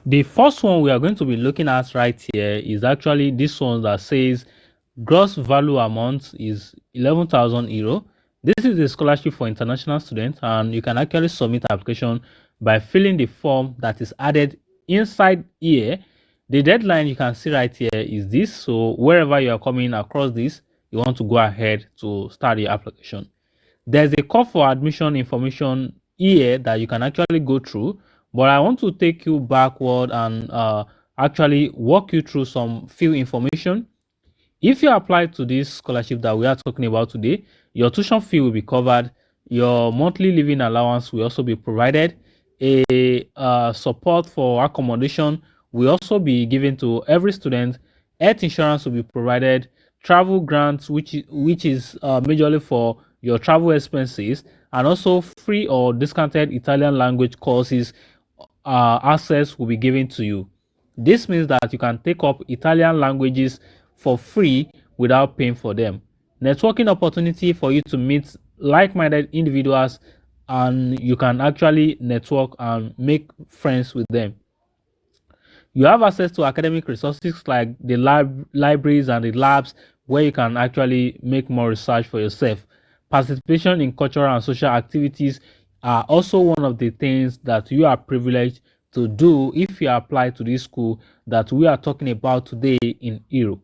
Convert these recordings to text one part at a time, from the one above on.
The first one we are going to be looking at right here is actually this one that says gross value amount is 11,000 euro. This is a scholarship for international students, and you can actually submit application by filling the form that is added inside here. The deadline you can see right here is this. So wherever you are coming across this, you want to go ahead to start your application. There's a call for admission information here that you can actually go through, but I want to take you backward and actually walk you through some few information. If you apply to this scholarship that we are talking about today, your tuition fee will be covered, your monthly living allowance will also be provided, a support for accommodation will also be given to every student, health insurance will be provided, travel grants, which is majorly for your travel expenses, and also free or discounted Italian language courses access will be given to you. This means that you can take up Italian languages for free without paying for them. Networking opportunity for you to meet like-minded individuals, and you can actually network and make friends with them. You have access to academic resources like the libraries and the labs where you can actually make more research for yourself. Participation in cultural and social activities are also one of the things that you are privileged to do if you apply to this school that we are talking about today in Europe.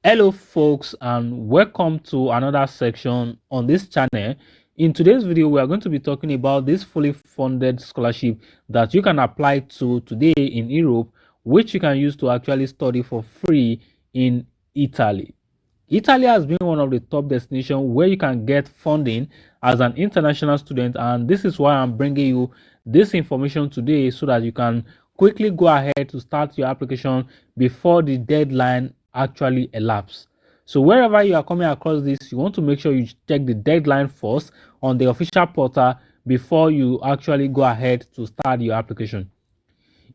Hello folks, and welcome to another section on this channel. In today's video we are going to be talking about this fully funded scholarship that you can apply to today in Europe, which you can use to actually study for free in Italy. Italy has been one of the top destinations where you can get funding as an international student, and this is why I'm bringing you this information today so that you can quickly go ahead to start your application before the deadline actually elapses. So wherever you are coming across this, you want to make sure you check the deadline first on the official portal before you actually go ahead to start your application.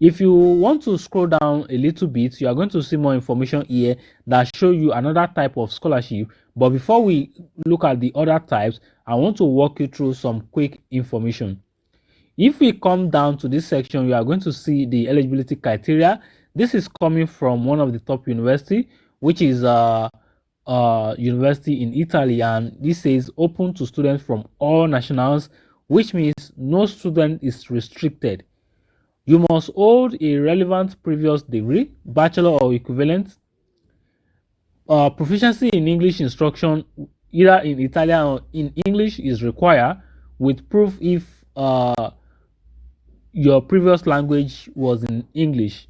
If you want to scroll down a little bit, you are going to see more information here that show you another type of scholarship. But before we look at the other types, I want to walk you through some quick information. If we come down to this section, you are going to see the eligibility criteria. This is coming from one of the top university, which is university in Italy, and this says open to students from all nationals, which means no student is restricted. You must hold a relevant previous degree, bachelor or equivalent, proficiency in English instruction, either in Italian or in English, is required, with proof if your previous language was in English.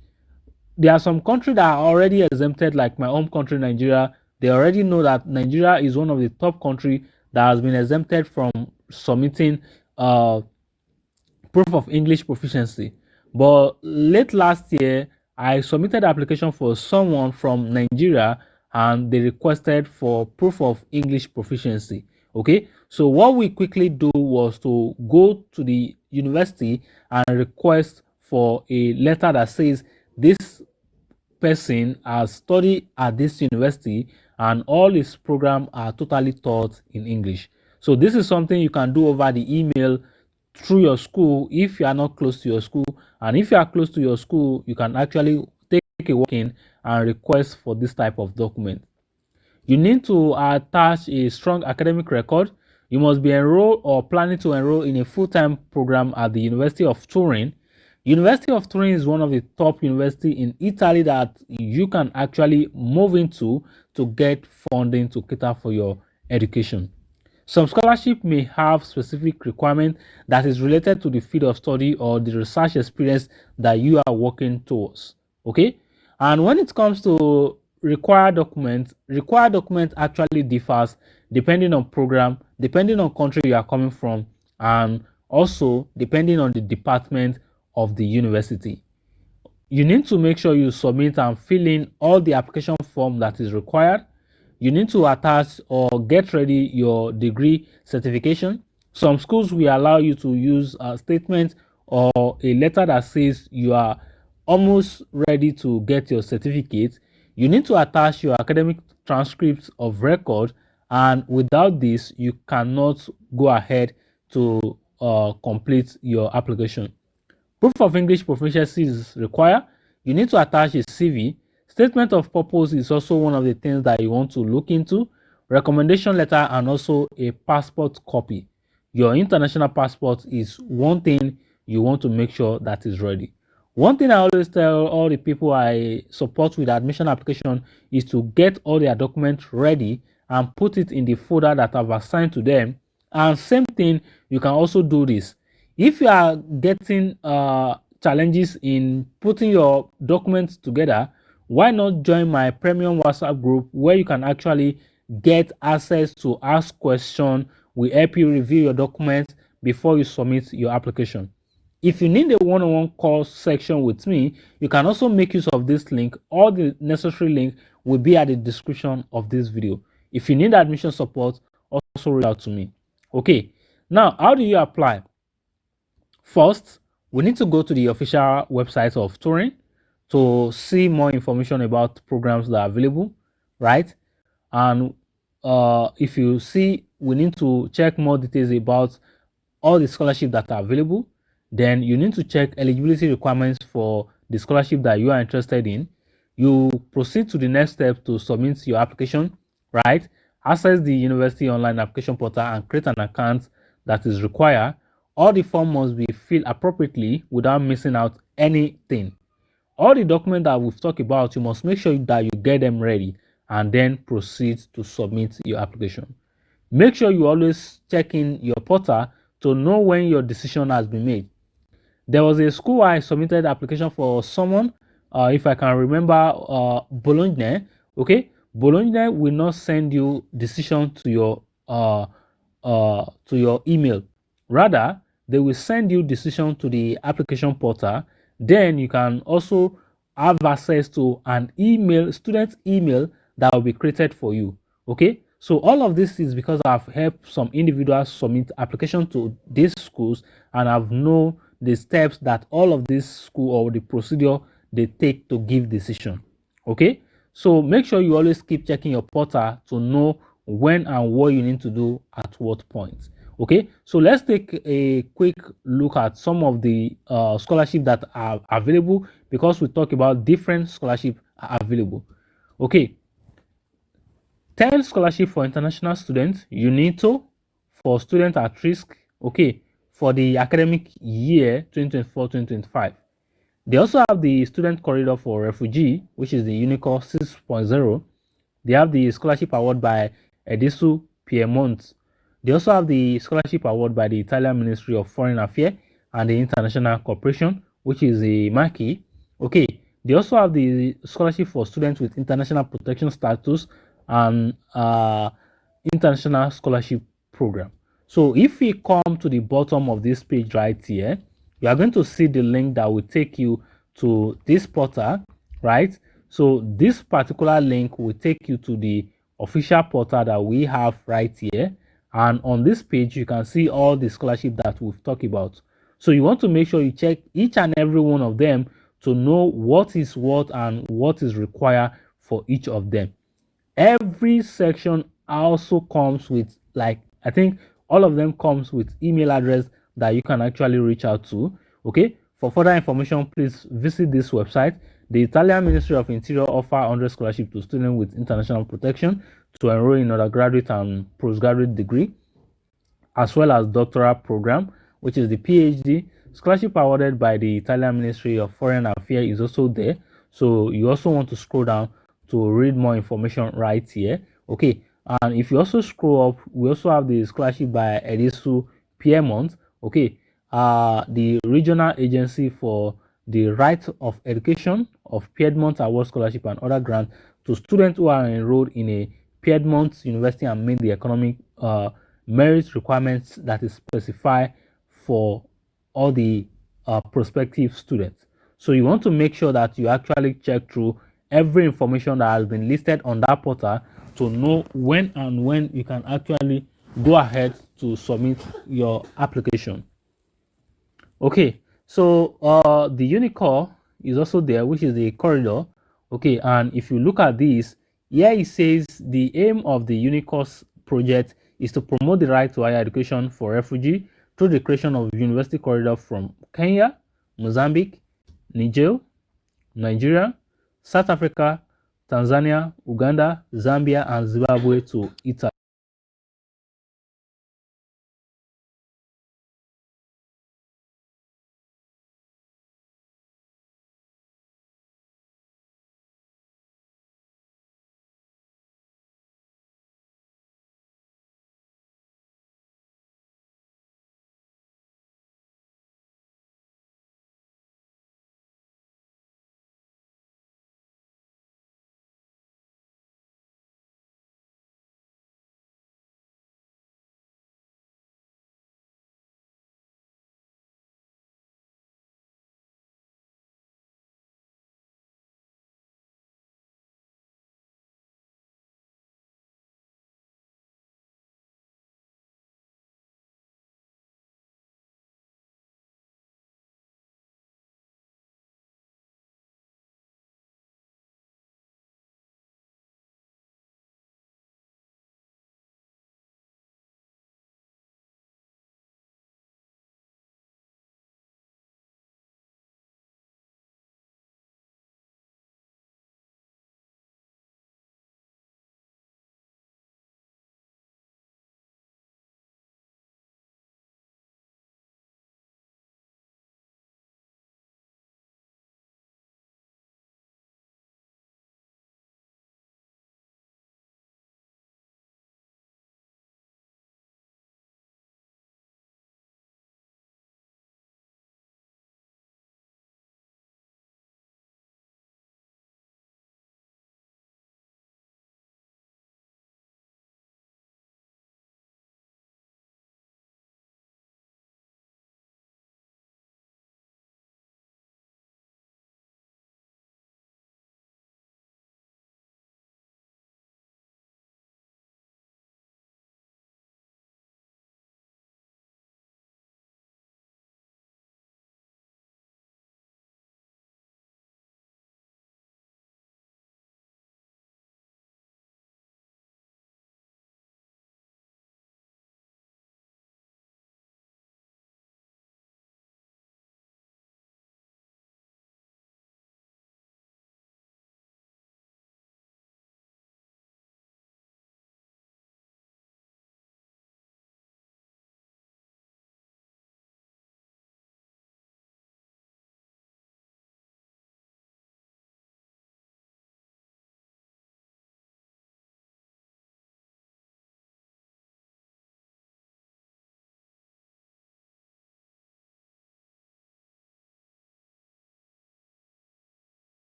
There are some countries that are already exempted, like my home country, Nigeria. They already know that Nigeria is one of the top countries that has been exempted from submitting uh, proof of English proficiency. But late last year, I submitted application for someone from Nigeria and they requested for proof of English proficiency. Okay, so what we quickly do was to go to the university and request for a letter that says this person has studied at this university and all his programs are totally taught in English. So this is something you can do over the email through your school if you are not close to your school. And if you are close to your school, you can actually take a walk-in and request for this type of document. You need to attach a strong academic record. You must be enrolled or planning to enroll in a full-time program at the University of Turin. University of Turin is one of the top universities in Italy that you can actually move into to get funding to cater for your education. Some scholarship may have specific requirement that is related to the field of study or the research experience that you are working towards. Okay, and when it comes to required document actually differs depending on program, depending on country you are coming from, and also depending on the department of the university. You need to make sure you submit and fill in all the application form that is required. You need to attach or get ready your degree certification. Some schools will allow you to use a statement or a letter that says you are almost ready to get your certificate. You need to attach your academic transcripts of record, and without this, you cannot go ahead to complete your application. Proof of English proficiency is required. You need to attach a CV. Statement of purpose is also one of the things that you want to look into. Recommendation letter and also a passport copy. Your international passport is one thing you want to make sure that is ready. One thing I always tell all the people I support with admission application is to get all their documents ready and put it in the folder that I've assigned to them. And same thing, you can also do this. If you are getting challenges in putting your documents together, why not join my premium WhatsApp group where you can actually get access to ask questions. We help you review your documents before you submit your application. If you need a one-on-one course section with me, you can also make use of this link. All the necessary link will be at the description of this video. If you need admission support, also reach out to me. Okay, now how do you apply? First, we need to go to the official website of Turin to see more information about programs that are available, right? And if you see, we need to check more details about all the scholarships that are available. Then you need to check eligibility requirements for the scholarship that you are interested in. You proceed to the next step to submit your application, right? Access the university online application portal and create an account that is required. All the form must be filled appropriately without missing out anything. All the documents that we've talked about, you must make sure that you get them ready and then proceed to submit your application. Make sure you always check in your portal to know when your decision has been made. There was a school I submitted application for someone, if I can remember, Bologna. Okay, Bologna will not send you decision to your email. Rather, they will send you decision to the application portal. Then you can also have access to an email, student email that will be created for you. Okay, so all of this is because I've helped some individuals submit application to these schools, and I've known the steps that all of this school or the procedure they take to give decision. Okay, so make sure you always keep checking your portal to know when and what you need to do at what point. Okay, so let's take a quick look at some of the scholarship that are available, because we talk about different scholarship are available. Okay, 10 scholarship for international students, UNITO, for students at risk, okay, for the academic year 2024-2025. They also have the student corridor for refugee, which is the UNICO 6.0. They have the scholarship award by Edisu Piemont. They also have the scholarship award by the Italian Ministry of Foreign Affairs and the International Cooperation, which is the MACI. Okay, they also have the scholarship for students with international protection status and international scholarship program. So if we come to the bottom of this page right here, you are going to see the link that will take you to this portal, right? So this particular link will take you to the official portal that we have right here. And on this page, you can see all the scholarship that we've talked about. So you want to make sure you check each and every one of them to know what is what and what is required for each of them. Every section also comes with, like, I think all of them comes with email address that you can actually reach out to. Okay, for further information, please visit this website. The Italian Ministry of Interior offer 100 scholarship to students with international protection to enroll in undergraduate and postgraduate degree, as well as doctoral program, which is the PhD. Scholarship awarded by the Italian Ministry of Foreign Affairs is also there. So you also want to scroll down to read more information right here. Okay, and if you also scroll up, we also have the scholarship by Edisu Piemont. Okay, the regional agency for the right of education of Piedmont Award Scholarship and other grants to students who are enrolled in a Piedmont University and meet the economic merit requirements that is specified for all the prospective students. So you want to make sure that you actually check through every information that has been listed on that portal to know when and when you can actually go ahead to submit your application. Okay, so the Unicore is also there, which is the corridor. Okay, and if you look at this, here it says the aim of the Unicore's project is to promote the right to higher education for refugee through the creation of university corridor from Kenya, Mozambique, Nigeria, South Africa, Tanzania, Uganda, Zambia, and Zimbabwe to Italy.